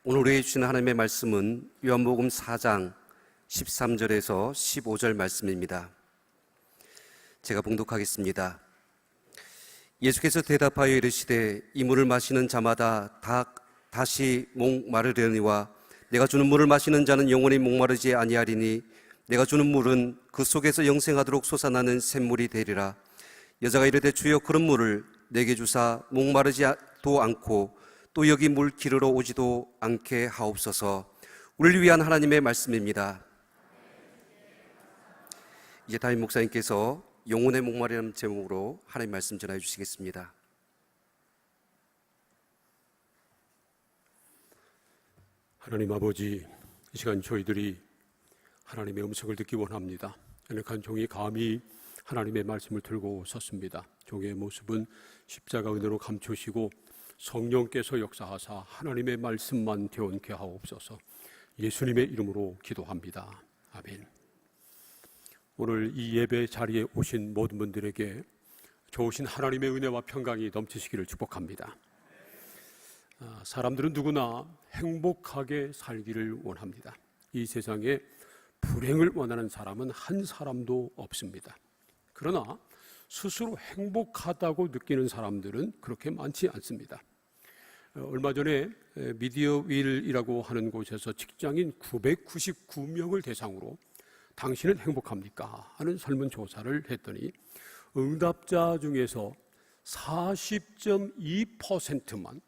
오늘 우리에게 주신 하나님의 말씀은 요한복음 4장 13절에서 15절 말씀입니다. 제가 봉독하겠습니다. 예수께서 대답하여 이르시되 이 물을 마시는 자마다 다시 목마르려니와 내가 주는 물을 마시는 자는 영원히 목마르지 아니하리니 내가 주는 물은 그 속에서 영생하도록 솟아나는 샘물이 되리라. 여자가 이르되 주여 그런 물을 내게 주사 목마르지도 않고 또 여기 물 기르러 오지도 않게 하옵소서. 우리를 위한 하나님의 말씀입니다. 이제 담임 목사님께서 영혼의 목마르다는 제목으로 하나님의 말씀 전해 주시겠습니다. 하나님 아버지, 이 시간 저희들이 하나님의 음성을 듣기 원합니다. 연약한 종이 감히 하나님의 말씀을 들고 섰습니다. 종의 모습은 십자가 은혜로 감추시고 성령께서 역사하사 하나님의 말씀만 되어게 하옵소서. 예수님의 이름으로 기도합니다. 아멘. 오늘 이 예배 자리에 오신 모든 분들에게 좋으신 하나님의 은혜와 평강이 넘치시기를 축복합니다. 사람들은 누구나 행복하게 살기를 원합니다. 이 세상에 불행을 원하는 사람은 한 사람도 없습니다. 그러나 스스로 행복하다고 느끼는 사람들은 그렇게 많지 않습니다. 얼마 전에 미디어윌이라고 하는 곳에서 직장인 999명을 대상으로 당신은 행복합니까? 하는 설문조사를 했더니 응답자 중에서 40.2%만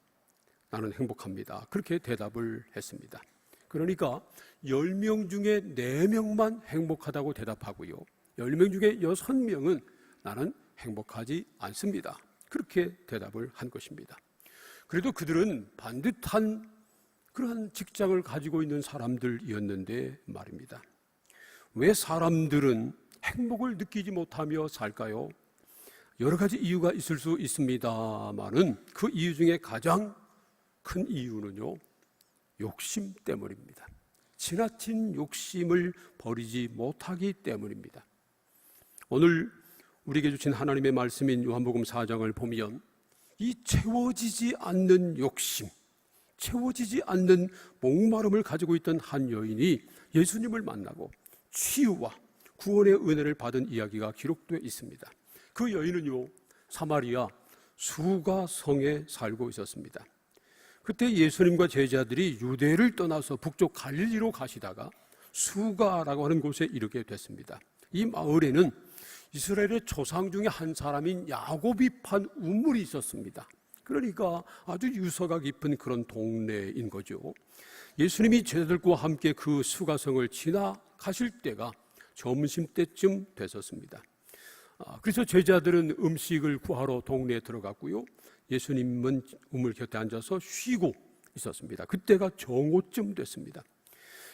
나는 행복합니다. 그렇게 대답을 했습니다. 그러니까 10명 중에 4명만 행복하다고 대답하고요, 10명 중에 6명은 나는 행복하지 않습니다. 그렇게 대답을 한 것입니다. 그래도 그들은 반듯한 그러한 직장을 가지고 있는 사람들이었는데 말입니다. 왜 사람들은 행복을 느끼지 못하며 살까요? 여러 가지 이유가 있을 수 있습니다만은 그 이유 중에 가장 큰 이유는요, 욕심 때문입니다. 지나친 욕심을 버리지 못하기 때문입니다. 오늘 우리에게 주신 하나님의 말씀인 요한복음 4장을 보면 이 채워지지 않는 욕심, 채워지지 않는 목마름을 가지고 있던 한 여인이 예수님을 만나고 치유와 구원의 은혜를 받은 이야기가 기록되어 있습니다. 그 여인은요, 사마리아 수가 성에 살고 있었습니다. 그때 예수님과 제자들이 유대를 떠나서 북쪽 갈릴리로 가시다가 수가라고 하는 곳에 이르게 됐습니다. 이 마을에는 이스라엘의 조상 중에 한 사람인 야곱이 판 우물이 있었습니다. 그러니까 아주 유서가 깊은 그런 동네인 거죠. 예수님이 제자들과 함께 그 수가성을 지나가실 때가 점심때쯤 됐었습니다. 그래서 제자들은 음식을 구하러 동네에 들어갔고요, 예수님은 우물 곁에 앉아서 쉬고 있었습니다. 그때가 정오쯤 됐습니다.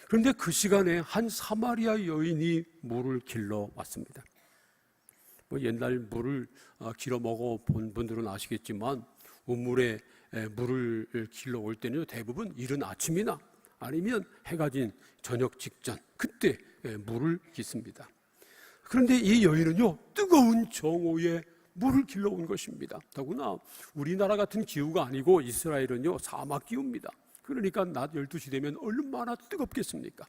그런데 그 시간에 한 사마리아 여인이 물을 길러 왔습니다. 옛날 물을 길어 먹어본 분들은 아시겠지만 우물에 물을 길러 올 때는 대부분 이른 아침이나 아니면 해가 진 저녁 직전, 그때 물을 깃습니다. 그런데 이 여인은요, 뜨거운 정오에 물을 길러 온 것입니다. 더구나 우리나라 같은 기후가 아니고 이스라엘은요, 사막 기후입니다. 그러니까 낮 12시 되면 얼마나 뜨겁겠습니까?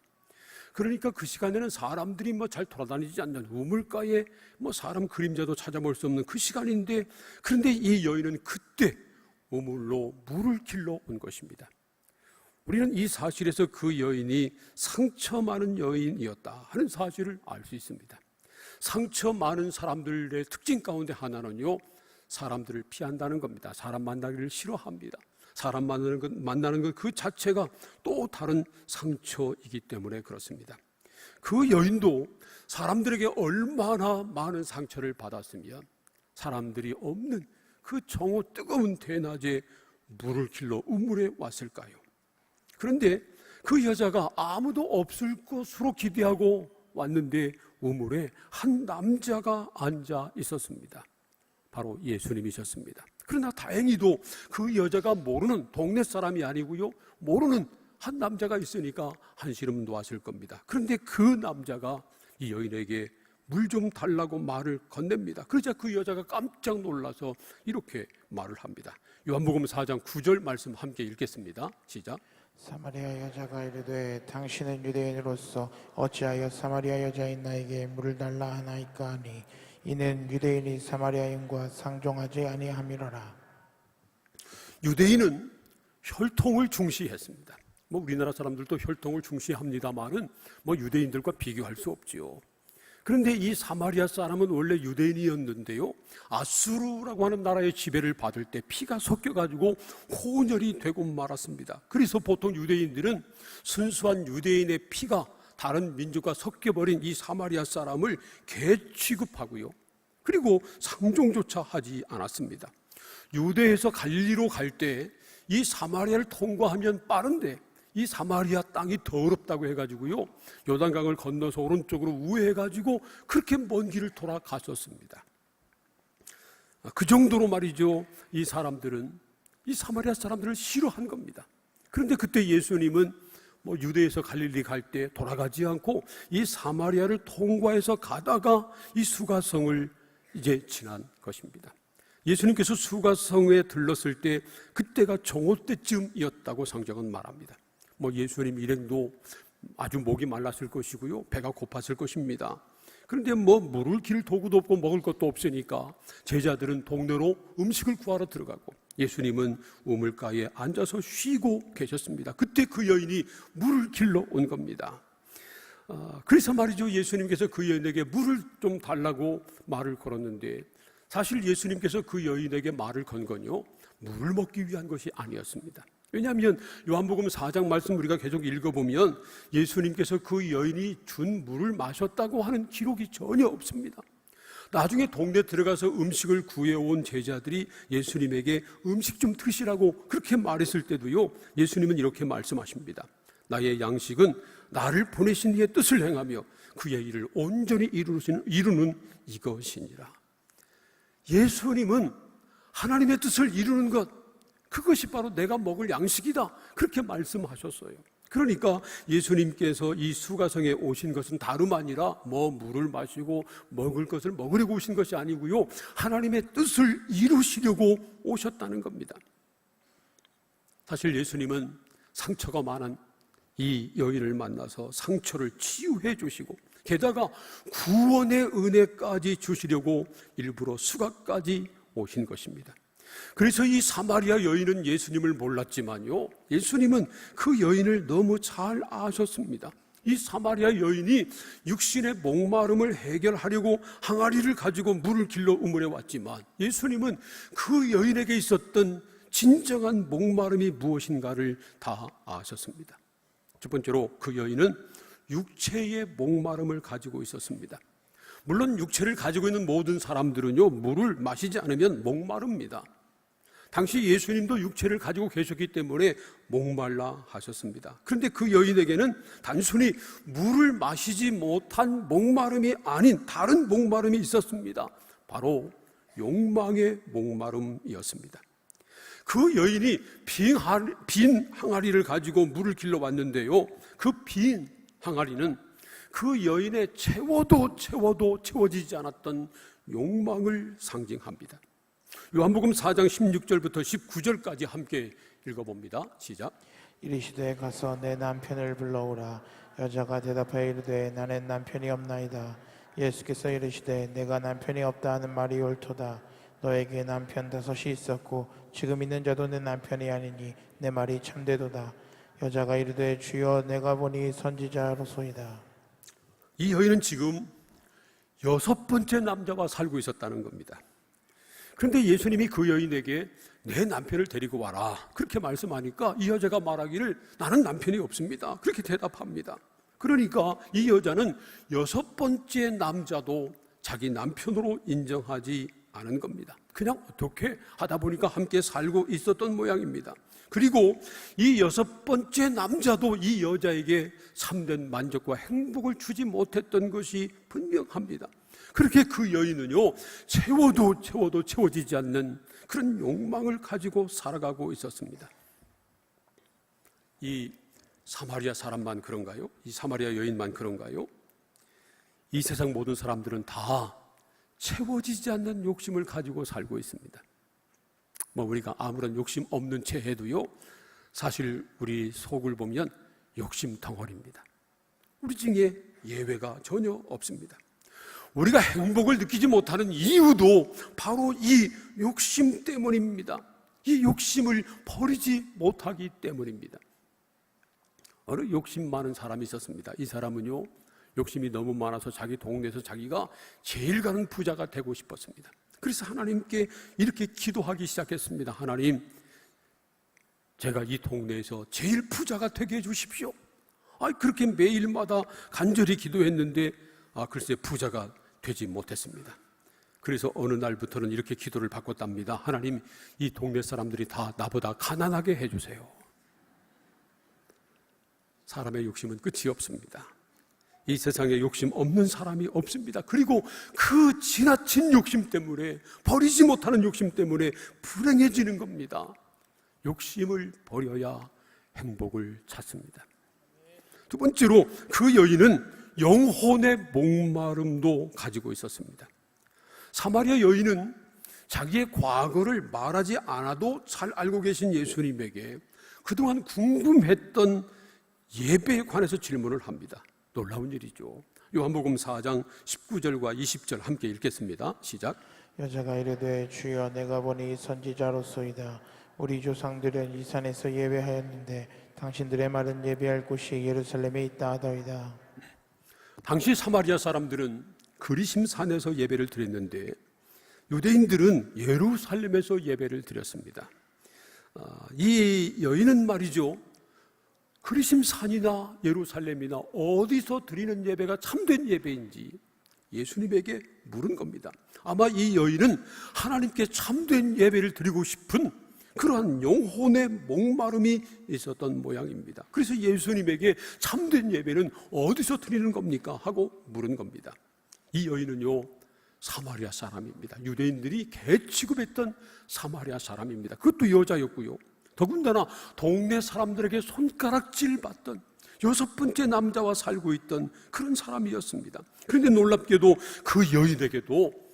그러니까 그 시간에는 사람들이 잘 돌아다니지 않는 우물가에 사람 그림자도 찾아볼 수 없는 그 시간인데, 그런데 이 여인은 그때 우물로 물을 길러 온 것입니다. 우리는 이 사실에서 그 여인이 상처 많은 여인이었다 하는 사실을 알 수 있습니다. 상처 많은 사람들의 특징 가운데 하나는요, 사람들을 피한다는 겁니다. 사람 만나기를 싫어합니다. 사람 만나는 것 그 자체가 또 다른 상처이기 때문에 그렇습니다. 그 여인도 사람들에게 얼마나 많은 상처를 받았으면 사람들이 없는 그 정오 뜨거운 대낮에 물을 길러 우물에 왔을까요? 그런데 그 여자가 아무도 없을 것으로 기대하고 왔는데 우물에 한 남자가 앉아 있었습니다. 바로 예수님이셨습니다. 그러나 다행히도 그 여자가 모르는 동네 사람이 아니고요, 모르는 한 남자가 있으니까 한시름 놓았을 겁니다. 그런데 그 남자가 이 여인에게 물 좀 달라고 말을 건넵니다. 그러자 그 여자가 깜짝 놀라서 이렇게 말을 합니다. 요한복음 4장 9절 말씀 함께 읽겠습니다. 시작. 사마리아 여자가 이르되 당신은 유대인으로서 어찌하여 사마리아 여자인 나에게 물을 달라 하나이까 하니 이는 유대인이 사마리아인과 상종하지 아니함이로라. 유대인은 혈통을 중시했습니다. 우리나라 사람들도 혈통을 중시합니다만은 유대인들과 비교할 수 없지요. 그런데 이 사마리아 사람은 원래 유대인이었는데요, 아수르라고 하는 나라의 지배를 받을 때 피가 섞여가지고 혼혈이 되고 말았습니다. 그래서 보통 유대인들은 순수한 유대인의 피가 다른 민족과 섞여버린 이 사마리아 사람을 개 취급하고요, 그리고 상종조차 하지 않았습니다. 유대에서 갈릴리로 갈 때 이 사마리아를 통과하면 빠른데 이 사마리아 땅이 더럽다고 해가지고요, 요단강을 건너서 오른쪽으로 우회해가지고 그렇게 먼 길을 돌아갔었습니다. 그 정도로 말이죠, 이 사람들은 이 사마리아 사람들을 싫어한 겁니다. 그런데 그때 예수님은 유대에서 갈릴리 갈 때 돌아가지 않고 이 사마리아를 통과해서 가다가 이 수가성을 이제 지난 것입니다. 예수님께서 수가성에 들렀을 때 그때가 정오 때쯤이었다고 성경은 말합니다. 예수님 일행도 아주 목이 말랐을 것이고요, 배가 고팠을 것입니다. 그런데 물을 길 도구도 없고 먹을 것도 없으니까 제자들은 동네로 음식을 구하러 들어가고 예수님은 우물가에 앉아서 쉬고 계셨습니다. 그때 그 여인이 물을 길러 온 겁니다. 그래서 말이죠, 예수님께서 그 여인에게 물을 좀 달라고 말을 걸었는데, 사실 예수님께서 그 여인에게 말을 건 건요, 물을 먹기 위한 것이 아니었습니다. 왜냐하면 요한복음 4장 말씀 우리가 계속 읽어보면 예수님께서 그 여인이 준 물을 마셨다고 하는 기록이 전혀 없습니다. 나중에 동네 들어가서 음식을 구해온 제자들이 예수님에게 음식 좀 드시라고 그렇게 말했을 때도요, 예수님은 이렇게 말씀하십니다. 나의 양식은 나를 보내신 이의 뜻을 행하며 그의 일을 온전히 이루는 이것이니라. 예수님은 하나님의 뜻을 이루는 것, 그것이 바로 내가 먹을 양식이다, 그렇게 말씀하셨어요. 그러니까 예수님께서 이 수가성에 오신 것은 다름 아니라 물을 마시고 먹을 것을 먹으려고 오신 것이 아니고요, 하나님의 뜻을 이루시려고 오셨다는 겁니다. 사실 예수님은 상처가 많은 이 여인을 만나서 상처를 치유해 주시고 게다가 구원의 은혜까지 주시려고 일부러 수가까지 오신 것입니다. 그래서 이 사마리아 여인은 예수님을 몰랐지만요, 예수님은 그 여인을 너무 잘 아셨습니다. 이 사마리아 여인이 육신의 목마름을 해결하려고 항아리를 가지고 물을 길러 우물에 왔지만 예수님은 그 여인에게 있었던 진정한 목마름이 무엇인가를 다 아셨습니다. 첫 번째로 그 여인은 육체의 목마름을 가지고 있었습니다. 물론 육체를 가지고 있는 모든 사람들은요, 물을 마시지 않으면 목마릅니다. 당시 예수님도 육체를 가지고 계셨기 때문에 목말라 하셨습니다. 그런데 그 여인에게는 단순히 물을 마시지 못한 목마름이 아닌 다른 목마름이 있었습니다. 바로 욕망의 목마름이었습니다. 그 여인이 빈 항아리를 가지고 물을 길러 왔는데요, 그 빈 항아리는 그 여인의 채워도 채워지지 않았던 욕망을 상징합니다. 요한복음 4장 16절부터 19절까지 함께 읽어봅니다. 시작. 이르시되 가서 내 남편을 불러오라. 여자가 대답하여 이르되 나는 남편이 없나이다. 예수께서 이르시되 내가 남편이 없다 하는 말이 옳도다. 너에게 남편 5이 있었고 지금 있는 자도 내 남편이 아니니 내 말이 참되도다. 여자가 이르되 주여 내가 보니 선지자로소이다. 이 여인은 지금 6번째 남자와 살고 있었다는 겁니다. 그런데 예수님이 그 여인에게 내 남편을 데리고 와라 그렇게 말씀하니까 이 여자가 말하기를 나는 남편이 없습니다 그렇게 대답합니다. 그러니까 이 여자는 6번째 남자도 자기 남편으로 인정하지 않은 겁니다. 그냥 어떻게 하다 보니까 함께 살고 있었던 모양입니다. 그리고 이 6번째 남자도 이 여자에게 참된 만족과 행복을 주지 못했던 것이 분명합니다. 그렇게 그 여인은요, 채워도 채워지지 않는 그런 욕망을 가지고 살아가고 있었습니다. 이 사마리아 사람만 그런가요? 이 사마리아 여인만 그런가요? 이 세상 모든 사람들은 다 채워지지 않는 욕심을 가지고 살고 있습니다. 우리가 아무런 욕심 없는 채 해도요, 사실 우리 속을 보면 욕심 덩어리입니다. 우리 중에 예외가 전혀 없습니다. 우리가 행복을 느끼지 못하는 이유도 바로 이 욕심 때문입니다. 이 욕심을 버리지 못하기 때문입니다. 어느 욕심 많은 사람이 있었습니다. 이 사람은요, 욕심이 너무 많아서 자기 동네에서 자기가 제일 가는 부자가 되고 싶었습니다. 그래서 하나님께 이렇게 기도하기 시작했습니다. 하나님, 제가 이 동네에서 제일 부자가 되게 해주십시오. 그렇게 매일마다 간절히 기도했는데 글쎄 부자가 되지 못했습니다. 그래서 어느 날부터는 이렇게 기도를 바꿨답니다. 하나님, 이 동네 사람들이 다 나보다 가난하게 해주세요. 사람의 욕심은 끝이 없습니다. 이 세상에 욕심 없는 사람이 없습니다. 그리고 그 지나친 욕심 때문에, 버리지 못하는 욕심 때문에 불행해지는 겁니다. 욕심을 버려야 행복을 찾습니다. 두 번째로, 그 여인은 영혼의 목마름도 가지고 있었습니다. 사마리아 여인은 자기의 과거를 말하지 않아도 잘 알고 계신 예수님에게 그동안 궁금했던 예배에 관해서 질문을 합니다. 놀라운 일이죠. 요한복음 4장 19절과 20절 함께 읽겠습니다. 시작. 여자가 이르되 주여, 내가 보니 선지자로소이다. 우리 조상들은 이 산에서 예배하였는데 당신들의 말은 예배할 곳이 예루살렘에 있다 하더이다. 당시 사마리아 사람들은 그리심산에서 예배를 드렸는데 유대인들은 예루살렘에서 예배를 드렸습니다. 이 여인은 말이죠, 그리심산이나 예루살렘이나 어디서 드리는 예배가 참된 예배인지 예수님에게 물은 겁니다. 아마 이 여인은 하나님께 참된 예배를 드리고 싶은 그러한 영혼의 목마름이 있었던 모양입니다. 그래서 예수님에게 참된 예배는 어디서 드리는 겁니까? 하고 물은 겁니다. 이 여인은요, 사마리아 사람입니다. 유대인들이 개 취급했던 사마리아 사람입니다. 그것도 여자였고요, 더군다나 동네 사람들에게 손가락질 받던 6번째 남자와 살고 있던 그런 사람이었습니다. 그런데 놀랍게도 그 여인에게도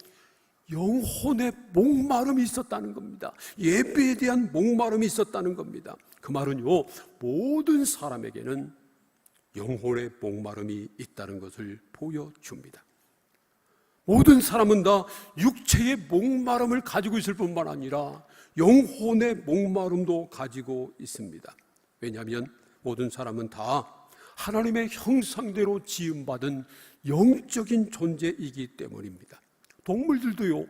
영혼의 목마름이 있었다는 겁니다. 예배에 대한 목마름이 있었다는 겁니다. 그 말은요, 모든 사람에게는 영혼의 목마름이 있다는 것을 보여줍니다. 모든 사람은 다 육체의 목마름을 가지고 있을 뿐만 아니라 영혼의 목마름도 가지고 있습니다. 왜냐하면 모든 사람은 다 하나님의 형상대로 지음받은 영적인 존재이기 때문입니다. 동물들도요,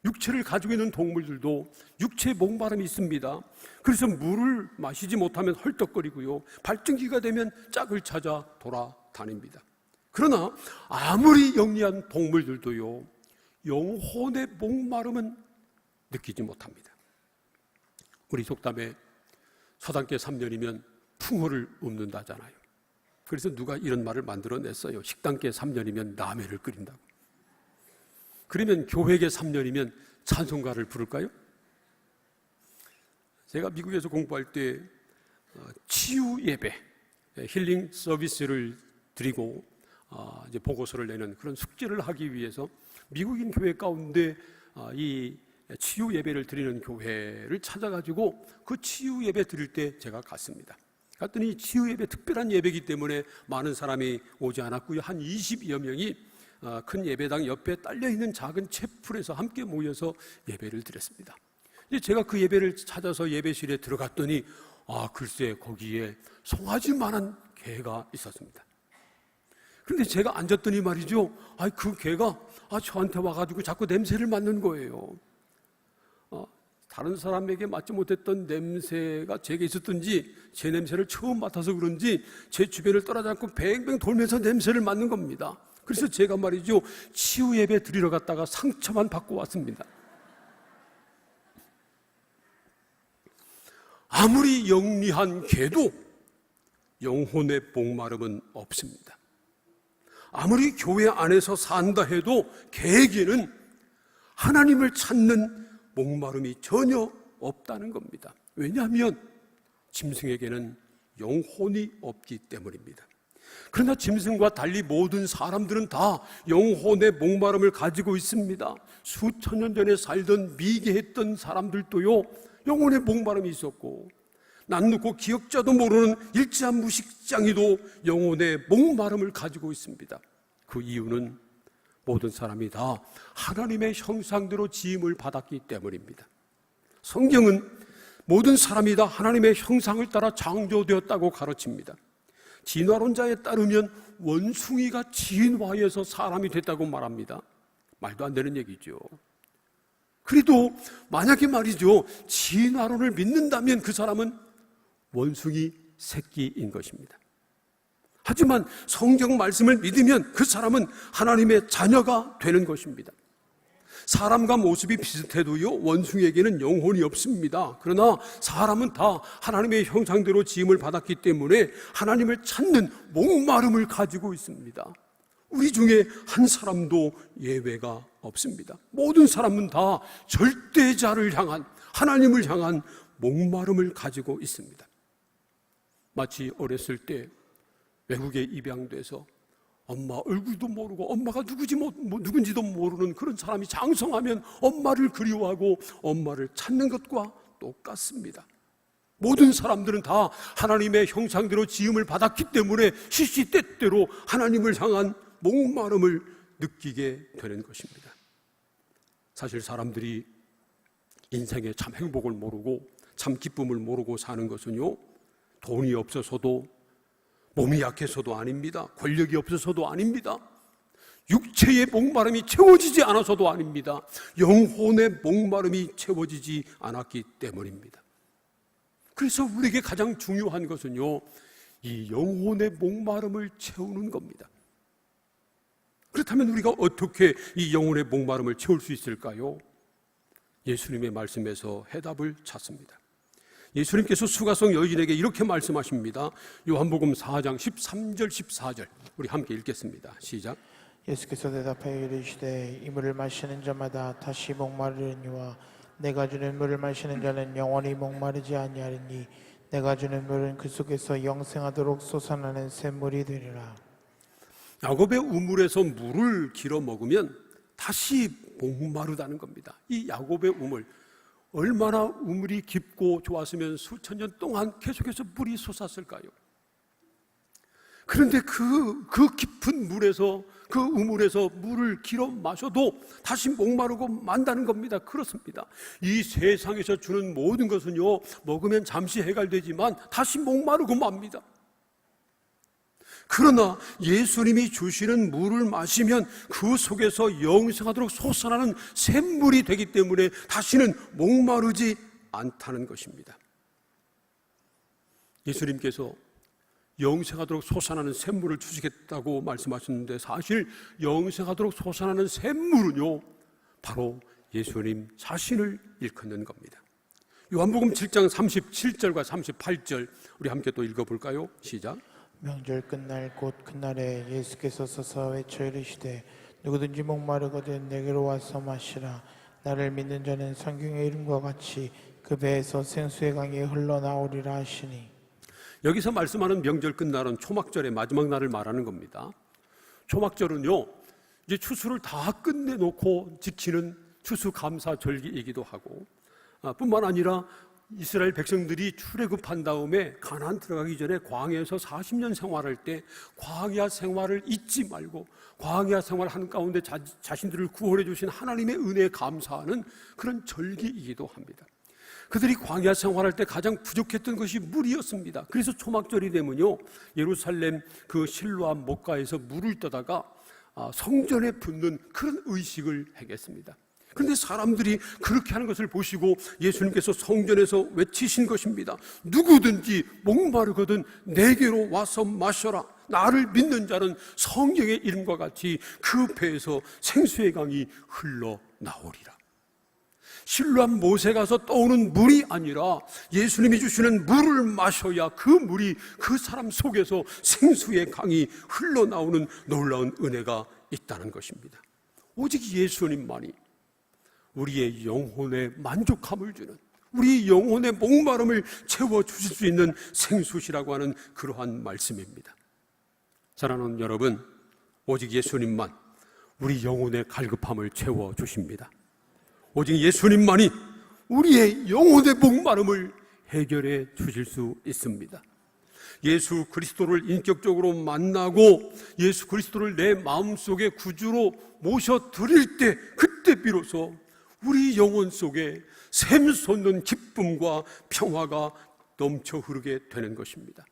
육체를 가지고 있는 동물들도 육체의 목마름이 있습니다. 그래서 물을 마시지 못하면 헐떡거리고요, 발정기가 되면 짝을 찾아 돌아다닙니다. 그러나 아무리 영리한 동물들도요, 영혼의 목마름은 느끼지 못합니다. 우리 속담에 서당계 3년이면 풍어를 읊는다잖아요. 그래서 누가 이런 말을 만들어냈어요. 식당계 3년이면 라면을 끓인다고. 그러면 교회계 3년이면 찬송가를 부를까요? 제가 미국에서 공부할 때 치유 예배, 힐링 서비스를 드리고 이제 보고서를 내는 그런 숙제를 하기 위해서 미국인 교회 가운데 이 치유 예배를 드리는 교회를 찾아가지고 그 치유 예배 드릴 때 제가 갔습니다. 갔더니 치유 예배 특별한 예배이기 때문에 많은 사람이 오지 않았고요, 한 20여 명이 큰 예배당 옆에 딸려있는 작은 채플에서 함께 모여서 예배를 드렸습니다. 이제 제가 그 예배를 찾아서 예배실에 들어갔더니 글쎄 거기에 송아지만한 개가 있었습니다. 그런데 제가 앉았더니 말이죠, 그 개가 저한테 와가지고 자꾸 냄새를 맡는 거예요. 다른 사람에게 맡지 못했던 냄새가 제게 있었던지 제 냄새를 처음 맡아서 그런지 제 주변을 떠나지 않고 뱅뱅 돌면서 냄새를 맡는 겁니다. 그래서 제가 말이죠, 치유 예배 드리러 갔다가 상처만 받고 왔습니다. 아무리 영리한 개도 영혼의 목마름은 없습니다. 아무리 교회 안에서 산다 해도 개에게는 하나님을 찾는 목마름이 전혀 없다는 겁니다. 왜냐하면 짐승에게는 영혼이 없기 때문입니다. 그러나 짐승과 달리 모든 사람들은 다 영혼의 목마름을 가지고 있습니다. 수천 년 전에 살던 미개했던 사람들도요, 영혼의 목마름이 있었고, 낯놓고 기억자도 모르는 일지한 무식장이도 영혼의 목마름을 가지고 있습니다. 그 이유는 모든 사람이 다 하나님의 형상대로 지음을 받았기 때문입니다. 성경은 모든 사람이 다 하나님의 형상을 따라 창조되었다고 가르칩니다. 진화론자에 따르면 원숭이가 진화해서 사람이 됐다고 말합니다. 말도 안 되는 얘기죠. 그래도 만약에 말이죠, 진화론을 믿는다면 그 사람은 원숭이 새끼인 것입니다. 하지만 성경 말씀을 믿으면 그 사람은 하나님의 자녀가 되는 것입니다. 사람과 모습이 비슷해도요, 원숭이에게는 영혼이 없습니다. 그러나 사람은 다 하나님의 형상대로 지음을 받았기 때문에 하나님을 찾는 목마름을 가지고 있습니다. 우리 중에 한 사람도 예외가 없습니다. 모든 사람은 다 절대자를 향한, 하나님을 향한 목마름을 가지고 있습니다. 마치 어렸을 때 외국에 입양돼서 엄마 얼굴도 모르고 엄마가 누군지도 모르는 그런 사람이 장성하면 엄마를 그리워하고 엄마를 찾는 것과 똑같습니다. 모든 사람들은 다 하나님의 형상대로 지음을 받았기 때문에 시시때때로 하나님을 향한 목마름을 느끼게 되는 것입니다. 사실 사람들이 인생의 참 행복을 모르고 참 기쁨을 모르고 사는 것은요, 돈이 없어서도, 몸이 약해서도 아닙니다. 권력이 없어서도 아닙니다. 육체의 목마름이 채워지지 않아서도 아닙니다. 영혼의 목마름이 채워지지 않았기 때문입니다. 그래서 우리에게 가장 중요한 것은요, 이 영혼의 목마름을 채우는 겁니다. 그렇다면 우리가 어떻게 이 영혼의 목마름을 채울 수 있을까요? 예수님의 말씀에서 해답을 찾습니다. 예수님께서 수가성 여인에게 이렇게 말씀하십니다. 요한복음 4장 13절 14절 우리 함께 읽겠습니다. 시작. 예수께서 대답하여 이르시되 이 물을 마시는 자마다 다시 목마르니와 내가 주는 물을 마시는 자는 영원히 목마르지 아니하리니 내가 주는 물은 그 속에서 영생하도록 솟아나는 샘물이 되리라. 야곱의 우물에서 물을 길어 먹으면 다시 목마르다는 겁니다. 이 야곱의 우물, 얼마나 우물이 깊고 좋았으면 수천 년 동안 계속해서 물이 솟았을까요? 그런데 그 깊은 물에서, 그 우물에서 물을 길어 마셔도 다시 목마르고 만다는 겁니다. 그렇습니다. 이 세상에서 주는 모든 것은요, 먹으면 잠시 해결되지만 다시 목마르고 맙니다. 그러나 예수님이 주시는 물을 마시면 그 속에서 영생하도록 솟아나는 샘물이 되기 때문에 다시는 목마르지 않다는 것입니다. 예수님께서 영생하도록 솟아나는 샘물을 주시겠다고 말씀하셨는데, 사실 영생하도록 솟아나는 샘물은요, 바로 예수님 자신을 일컫는 겁니다. 요한복음 7장 37절과 38절 우리 함께 또 읽어볼까요? 시작. 명절 끝날 곧 그날에 예수께서 서서 외쳐 이르시되 누구든지 목마르거든 내게로 와서 마시라. 나를 믿는 자는 성경의 이름과 같이 그 배에서 생수의 강이 흘러나오리라 하시니. 여기서 말씀하는 명절 끝날은 초막절의 마지막 날을 말하는 겁니다. 초막절은요, 이제 추수를 다 끝내놓고 지키는 추수감사절기이기도 하고, 뿐만 아니라 이스라엘 백성들이 출애굽한 다음에 가나안 들어가기 전에 광야에서 40년 생활할 때 광야 생활을 잊지 말고 광야 생활하는 가운데 자신들을 구원해 주신 하나님의 은혜에 감사하는 그런 절기이기도 합니다. 그들이 광야 생활할 때 가장 부족했던 것이 물이었습니다. 그래서 초막절이 되면요, 예루살렘 그 실로암 목가에서 물을 떠다가 성전에 붓는 그런 의식을 하겠습니다. 그런데 사람들이 그렇게 하는 것을 보시고 예수님께서 성전에서 외치신 것입니다. 누구든지 목마르거든 내게로 와서 마셔라. 나를 믿는 자는 성경의 이름과 같이 그 배에서 생수의 강이 흘러나오리라. 실로암 못에 가서 떠오는 물이 아니라 예수님이 주시는 물을 마셔야 그 물이 그 사람 속에서 생수의 강이 흘러나오는 놀라운 은혜가 있다는 것입니다. 오직 예수님만이 우리의 영혼에 만족함을 주는, 우리 영혼의 목마름을 채워주실 수 있는 생수시라고 하는 그러한 말씀입니다. 사랑하는 여러분, 오직 예수님만 우리 영혼의 갈급함을 채워주십니다. 오직 예수님만이 우리의 영혼의 목마름을 해결해 주실 수 있습니다. 예수 그리스도를 인격적으로 만나고 예수 그리스도를 내 마음속에 구주로 모셔드릴 때, 그때 비로소 우리 영혼 속에 샘솟는 기쁨과 평화가 넘쳐 흐르게 되는 것입니다.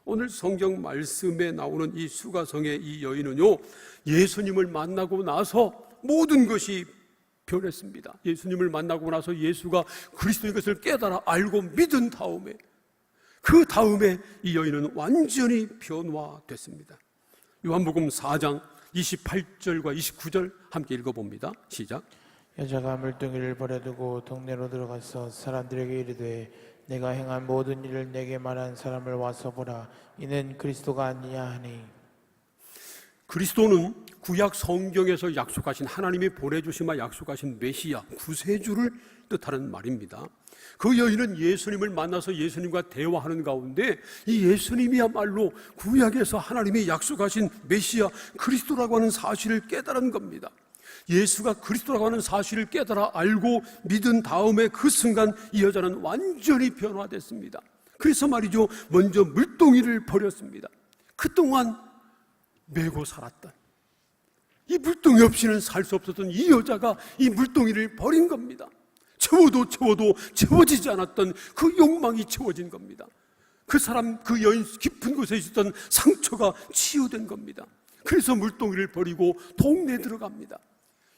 오늘 성경 말씀에 나오는 이 수가성의 이 여인은요, 예수님을 만나고 나서 모든 것이 변했습니다. 예수님을 만나고 나서 예수가 그리스도인 것을 깨달아 알고 믿은 다음에, 그 다음에 이 여인은 완전히 변화됐습니다. 요한복음 4장 28절과 29절 함께 읽어봅니다. 시작. 여자가 물동이를 버려두고 동네로 들어가서 사람들에게 이르되 내가 행한 모든 일을 내게 말한 사람을 와서 보라. 이는 그리스도가 아니냐 하니. 그리스도는 구약 성경에서 약속하신, 하나님이 보내주시마 약속하신 메시아, 구세주를 뜻하는 말입니다. 그 여인은 예수님을 만나서 예수님과 대화하는 가운데 이 예수님이야말로 구약에서 하나님이 약속하신 메시아 그리스도라고 하는 사실을 깨달은 겁니다. 예수가 그리스도라고 하는 사실을 깨달아 알고 믿은 다음에 그 순간 이 여자는 완전히 변화됐습니다. 그래서 말이죠, 먼저 물동이를 버렸습니다. 그동안 메고 살았던, 이 물동이 없이는 살 수 없었던 이 여자가 이 물동이를 버린 겁니다. 채워도 채워지지 않았던 그 욕망이 채워진 겁니다. 그 사람, 그 여인 깊은 곳에 있었던 상처가 치유된 겁니다. 그래서 물동이를 버리고 동네에 들어갑니다.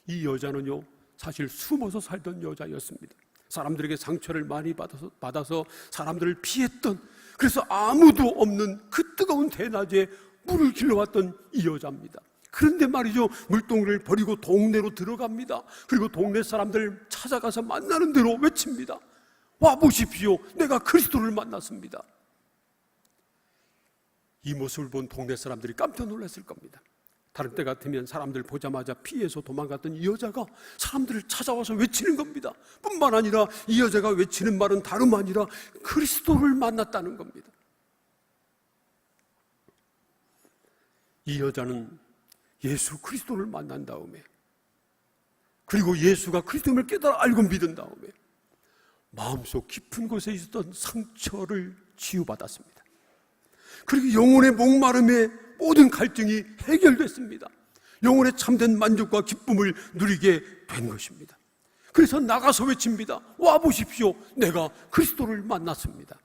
이 여자는요, 사실 숨어서 살던 여자였습니다. 사람들에게 상처를 많이 받아서 사람들을 피했던, 그래서 아무도 없는 그 뜨거운 대낮에 물을 길러왔던 이 여자입니다. 그런데 말이죠, 물동이를 버리고 동네로 들어갑니다. 그리고 동네 사람들 찾아가서 만나는 대로 외칩니다. 와 보십시오, 내가 그리스도를 만났습니다. 이 모습을 본 동네 사람들이 깜짝 놀랐을 겁니다. 다른 때 같으면 사람들 보자마자 피해서 도망갔던 이 여자가 사람들을 찾아와서 외치는 겁니다. 뿐만 아니라 이 여자가 외치는 말은 다름 아니라 그리스도를 만났다는 겁니다. 이 여자는 예수 그리스도를 만난 다음에, 그리고 예수가 그리스도임을 깨달아 알고 믿은 다음에 마음속 깊은 곳에 있었던 상처를 치유받았습니다. 그리고 영혼의 목마름에 모든 갈증이 해결됐습니다. 영혼의 참된 만족과 기쁨을 누리게 된 것입니다. 그래서 나가서 외칩니다. 와 보십시오, 내가 그리스도를 만났습니다.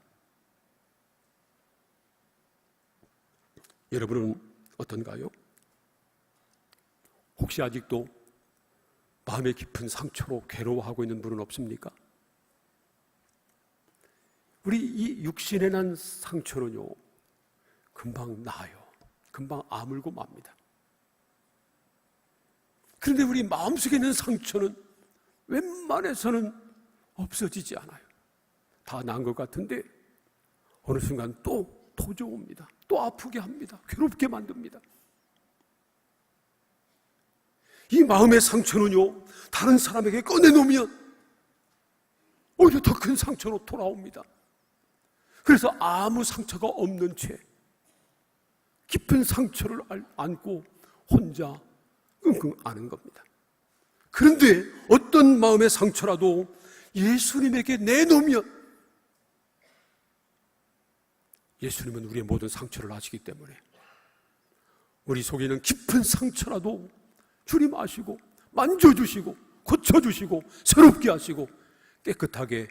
여러분은 어떤가요? 혹시 아직도 마음의 깊은 상처로 괴로워하고 있는 분은 없습니까? 우리 이 육신에 난 상처는요, 금방 나아요. 금방 아물고 맙니다. 그런데 우리 마음속에 있는 상처는 웬만해서는 없어지지 않아요. 다 나은 것 같은데 어느 순간 또 도져옵니다. 또 아프게 합니다. 괴롭게 만듭니다. 이 마음의 상처는요, 다른 사람에게 꺼내놓으면 오히려 더 큰 상처로 돌아옵니다. 그래서 아무 상처가 없는 채 깊은 상처를 안고 혼자 끙끙 앓는 겁니다. 그런데 어떤 마음의 상처라도 예수님에게 내놓으면, 예수님은 우리의 모든 상처를 아시기 때문에 우리 속에 있는 깊은 상처라도 주님 아시고 만져주시고 고쳐주시고 새롭게 하시고 깨끗하게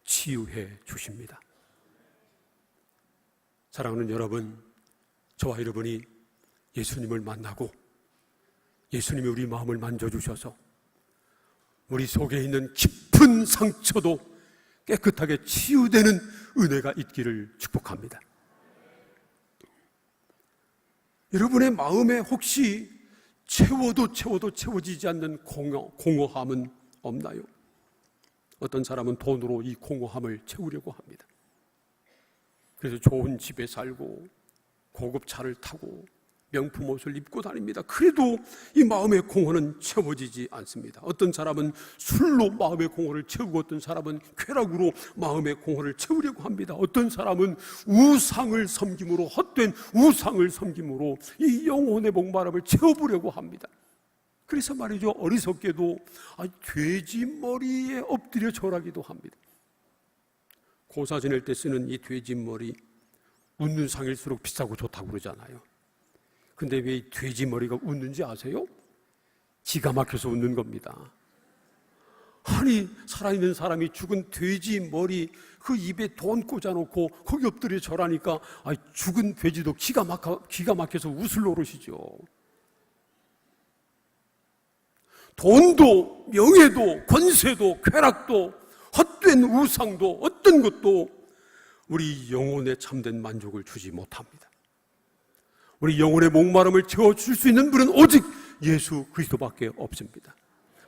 치유해 주십니다. 사랑하는 여러분, 저와 여러분이 예수님을 만나고 예수님이 우리 마음을 만져주셔서 우리 속에 있는 깊은 상처도 깨끗하게 치유되는 은혜가 있기를 축복합니다. 여러분의 마음에 혹시 채워도 채워지지 않는 공허함은 없나요? 어떤 사람은 돈으로 이 공허함을 채우려고 합니다. 그래서 좋은 집에 살고 고급 차를 타고 명품 옷을 입고 다닙니다. 그래도 이 마음의 공허는 채워지지 않습니다. 어떤 사람은 술로 마음의 공허를 채우고 어떤 사람은 쾌락으로 마음의 공허를 채우려고 합니다. 어떤 사람은 우상을 섬김으로, 헛된 우상을 섬김으로 이 영혼의 목마름을 채워보려고 합니다. 그래서 말이죠, 어리석게도 돼지 머리에 엎드려 절하기도 합니다. 고사 지낼 때 쓰는 이 돼지 머리, 웃는 상일수록 비싸고 좋다고 그러잖아요. 근데 왜 이 돼지 머리가 웃는지 아세요? 기가 막혀서 웃는 겁니다. 아니, 살아있는 사람이 죽은 돼지 머리 그 입에 돈 꽂아놓고 거기 엎드려 절하니까 죽은 돼지도 기가 막혀서 웃을 노릇이죠. 돈도 명예도 권세도 쾌락도 헛된 우상도 어떤 것도 우리 영혼에 참된 만족을 주지 못합니다. 우리 영혼의 목마름을 채워줄 수 있는 분은 오직 예수 그리스도밖에 없습니다.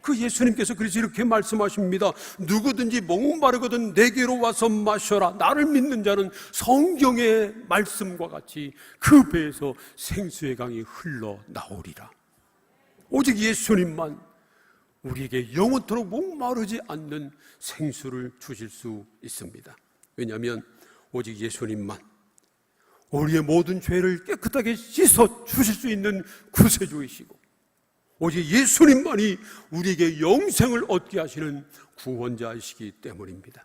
그 예수님께서 그래서 이렇게 말씀하십니다. 누구든지 목마르거든 내게로 와서 마셔라. 나를 믿는 자는 성경의 말씀과 같이 그 배에서 생수의 강이 흘러나오리라. 오직 예수님만 우리에게 영원토록 목마르지 않는 생수를 주실 수 있습니다. 왜냐하면 오직 예수님만 우리의 모든 죄를 깨끗하게 씻어 주실 수 있는 구세주이시고 오직 예수님만이 우리에게 영생을 얻게 하시는 구원자이시기 때문입니다.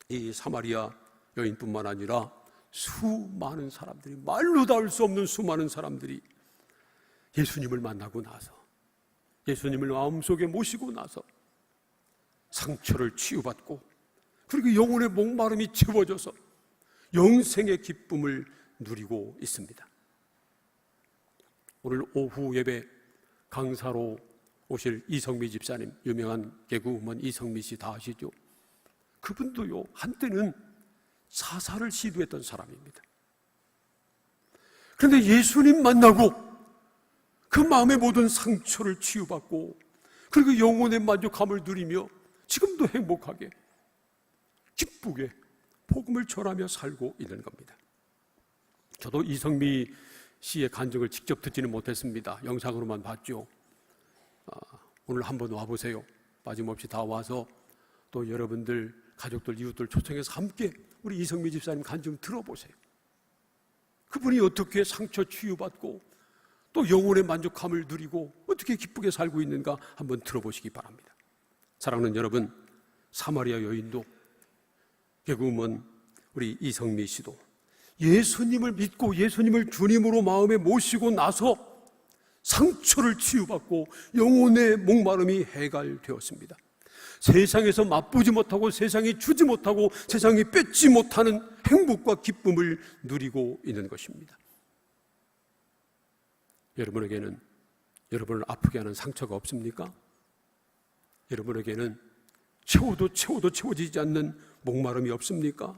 이 사마리아 여인뿐만 아니라 수많은 사람들이, 말로 닿을 수 없는 수많은 사람들이 예수님을 만나고 나서, 예수님을 마음속에 모시고 나서 상처를 치유받고, 그리고 영혼의 목마름이 채워져서 영생의 기쁨을 누리고 있습니다. 오늘 오후 예배 강사로 오실 이성미 집사님, 유명한 개그우먼 이성미 씨 다 아시죠? 그분도요, 한때는 사살을 시도했던 사람입니다. 그런데 예수님 만나고 그 마음의 모든 상처를 치유받고, 그리고 영혼의 만족함을 누리며 지금도 행복하게 기쁘게 복음을 전하며 살고 있는 겁니다. 저도 이성미 씨의 간증을 직접 듣지는 못했습니다. 영상으로만 봤죠. 오늘 한번 와보세요. 빠짐없이 다 와서 또 여러분들, 가족들, 이웃들 초청해서 함께 우리 이성미 집사님 간증 들어보세요. 그분이 어떻게 상처 치유받고 또 영혼의 만족함을 누리고 어떻게 기쁘게 살고 있는가 한번 들어보시기 바랍니다. 사랑하는 여러분, 사마리아 여인도 개그우먼 우리 이성미 씨도 예수님을 믿고 예수님을 주님으로 마음에 모시고 나서 상처를 치유받고 영혼의 목마름이 해갈되었습니다. 세상에서 맛보지 못하고 세상이 주지 못하고 세상이 뺏지 못하는 행복과 기쁨을 누리고 있는 것입니다. 여러분에게는 여러분을 아프게 하는 상처가 없습니까? 여러분에게는 채워도 채워지지 않는 목마름이 없습니까?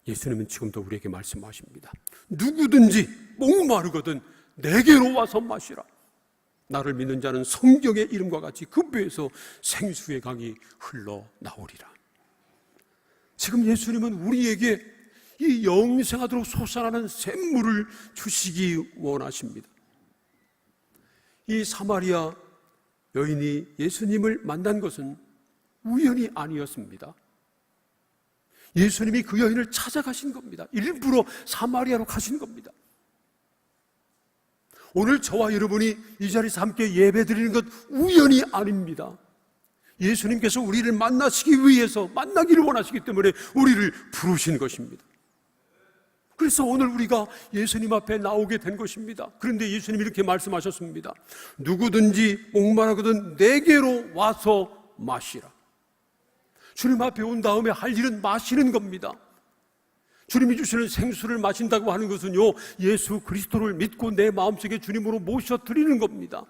예수님은 지금도 우리에게 말씀하십니다. 누구든지 목마르거든 내게로 와서 마시라. 나를 믿는 자는 성경의 이름과 같이 그 배에서 생수의 강이 흘러나오리라. 지금 예수님은 우리에게 이 영생하도록 솟아나는 샘물을 주시기 원하십니다. 이 사마리아 여인이 예수님을 만난 것은 우연이 아니었습니다. 예수님이 그 여인을 찾아가신 겁니다. 일부러 사마리아로 가신 겁니다. 오늘 저와 여러분이 이 자리에서 함께 예배드리는 것 우연이 아닙니다. 예수님께서 우리를 만나시기 위해서, 만나기를 원하시기 때문에 우리를 부르신 것입니다. 그래서 오늘 우리가 예수님 앞에 나오게 된 것입니다. 그런데 예수님이 이렇게 말씀하셨습니다. 누구든지 목마르거든 내게로 와서 마시라. 주님 앞에 온 다음에 할 일은 마시는 겁니다. 주님이 주시는 생수를 마신다고 하는 것은요, 예수 그리스도를 믿고 내 마음속에 주님으로 모셔드리는 겁니다.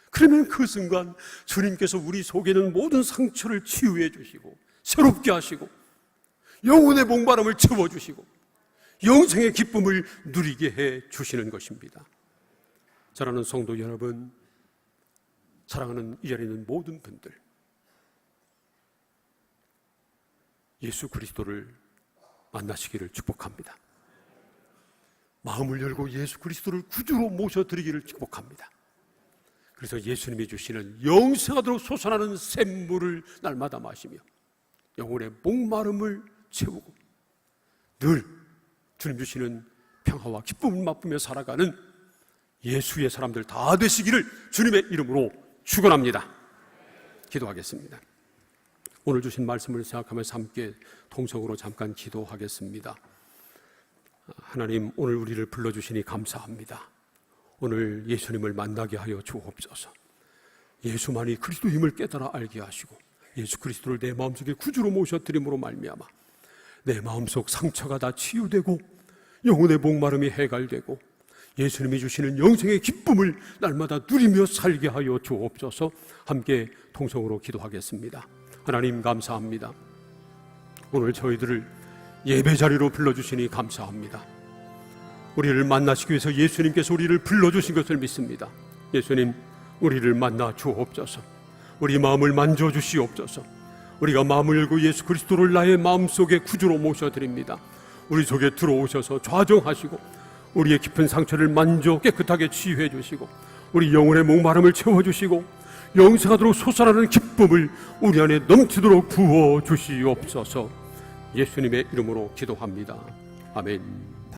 그러면 그 순간 주님께서 우리 속에 있는 모든 상처를 치유해 주시고 새롭게 하시고 영혼의 목마름을 채워주시고 영생의 기쁨을 누리게 해 주시는 것입니다. 사랑하는 성도 여러분, 사랑하는 이 자리에 있는 모든 분들, 예수 그리스도를 만나시기를 축복합니다. 마음을 열고 예수 그리스도를 구주로 모셔드리기를 축복합니다. 그래서 예수님이 주시는 영생하도록 솟아나는 샘물을 날마다 마시며 영혼의 목마름을 채우고 늘 주님 주시는 평화와 기쁨을 맛보며 살아가는 예수의 사람들 다 되시기를 주님의 이름으로 축원합니다. 기도하겠습니다. 오늘 주신 말씀을 생각하면서 함께 통성으로 잠깐 기도하겠습니다. 하나님, 오늘 우리를 불러주시니 감사합니다. 오늘 예수님을 만나게 하여 주옵소서. 예수만이 그리스도임을 깨달아 알게 하시고 예수 그리스도를 내 마음속에 구주로 모셔드림으로 말미암아 내 마음속 상처가 다 치유되고 영혼의 목마름이 해갈되고 예수님이 주시는 영생의 기쁨을 날마다 누리며 살게 하여 주옵소서. 함께 통성으로 기도하겠습니다. 하나님, 감사합니다. 오늘 저희들을 예배자리로 불러주시니 감사합니다. 우리를 만나시기 위해서 예수님께서 우리를 불러주신 것을 믿습니다. 예수님, 우리를 만나 주옵소서. 우리 마음을 만져주시옵소서. 우리가 마음을 열고 예수 그리스도를 나의 마음속에 구주로 모셔드립니다. 우리 속에 들어오셔서 좌정하시고 우리의 깊은 상처를 만져 깨끗하게 치유해 주시고 우리 영혼의 목마름을 채워주시고 영생하도록 솟아나는 기쁨을 우리 안에 넘치도록 부어 주시옵소서. 예수님의 이름으로 기도합니다. 아멘.